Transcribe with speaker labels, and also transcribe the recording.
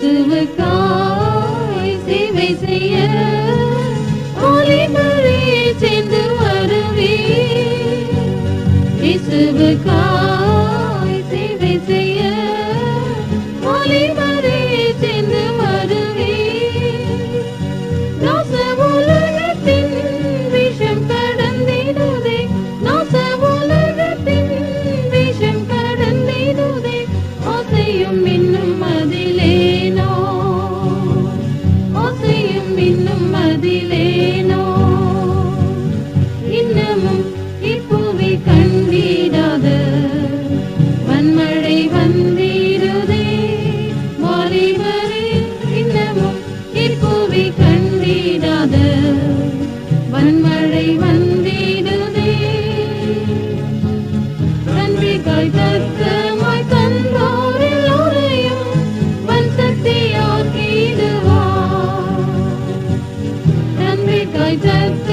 Speaker 1: இயேசுவுக்காய் சேவை செய்ய வாலிபரே சேர்ந்து வருவே. இயேசுவுக்காய் சேவை செய்ய வாலிபரே சேர்ந்து வருவே. நாச உலகத்தின் விஷம் கடந்திடுதே, நாச உலகத்தின் விஷம் கடந்திடுதே. ஆசையும் இன்னும் அதிலேனோ, ஆசையும் இன்னும் அதிலேனோ. இன்னமும் இப்போவே கண்டிடாத வன்மழை வந்திடுதே வாலிபரே. இன்னமும் இப்போவே கண்டிடாத வன்மழை வந்திடுதே. நன்றிக்காய் தத்தமாய் தந்தோரில் ஒரையும் வன்சக்தியாக்கிடுவார். நன்றிக்காய் தத்த